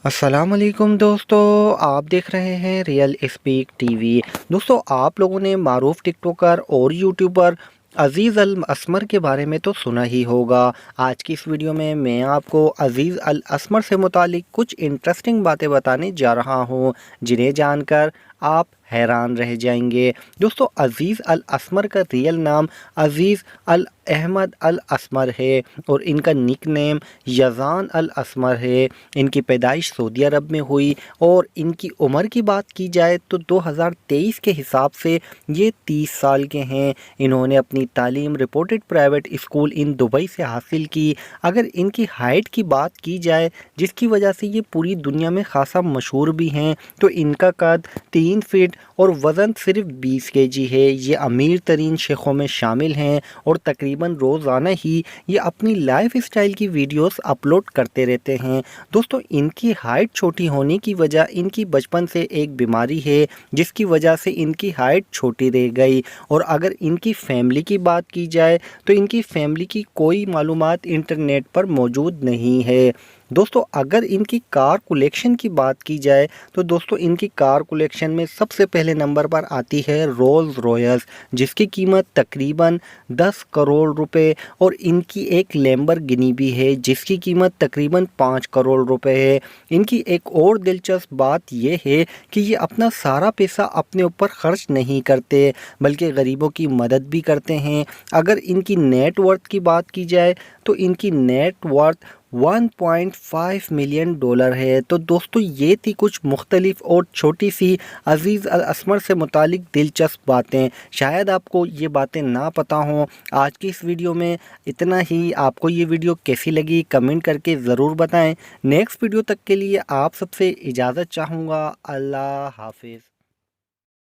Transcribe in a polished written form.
अस्सलाम वालेकुम दोस्तों, आप देख रहे हैं रियल स्पीक टीवी। दोस्तों, आप लोगों ने मारूफ टिकटॉकर और यूट्यूबर अज़ीज़ अल असमर के बारे में तो सुना ही होगा। आज की इस वीडियो में मैं आपको अज़ीज़ अल असमर से मुतालिक कुछ इंटरेस्टिंग बातें बताने जा रहा हूं, जिन्हें जानकर आप हैरान रह जाएंगे। दोस्तों, अज़ीज़ अल असमर का रियल नाम अज़ीज़ अल अहमद अल असमर है और इनका निक नेम यज़ान अल असमर है। इनकी पैदाइश सऊदी अरब में हुई और इनकी उम्र की बात की जाए तो 2023 के हिसाब से ये 30 साल के हैं। इन्होंने अपनी तालीम reported private school in Dubai से हासिल की। अगर इनकी हाइट की बात की जाए, जिसकी वजह से ये पूरी दुनिया में खासा मशहूर भी हैं, तो इनका कद 3 फीट और वज़न सिर्फ 20 केजी है। ये अमीर तरीन शेखों में शामिल हैं और तकरीबन रोज़ाना ही ये अपनी लाइफ स्टाइल की वीडियोस अपलोड करते रहते हैं। दोस्तों, इनकी हाइट छोटी होने की वजह इनकी बचपन से एक बीमारी है, जिसकी वजह से इनकी हाइट छोटी रह गई। और अगर इनकी फैमिली की बात की जाए तो इनकी फैमिली की कोई मालूमात इंटरनेट पर मौजूद नहीं है। दोस्तों, अगर इनकी कार कलेक्शन की बात की जाए तो दोस्तों इनकी कार कलेक्शन में सबसे पहले नंबर पर आती है रोल्स रॉयस, जिसकी कीमत तकरीबन 10 करोड़ रुपए, और इनकी एक लैम्बोर्गिनी भी है जिसकी कीमत तकरीबन 5 करोड़ रुपए है। इनकी एक और दिलचस्प बात यह है कि ये अपना सारा पैसा अपने ऊपर खर्च नहीं करते, बल्कि गरीबों की मदद भी करते हैं। अगर इनकी नेट वर्थ की बात की जाए तो इनकी नेट वर्थ 1.5 मिलियन डॉलर है। तो दोस्तों, ये थी कुछ मुख्तलिफ और छोटी सी अज़ीज़ अल असमर से मुतालिक दिलचस्प बातें। शायद आपको ये बातें ना पता हों। आज की इस वीडियो में इतना ही। आपको ये वीडियो कैसी लगी कमेंट करके ज़रूर बताएं। नेक्स्ट वीडियो तक के लिए आप सबसे इजाज़त चाहूँगा। अल्लाह हाफिज़।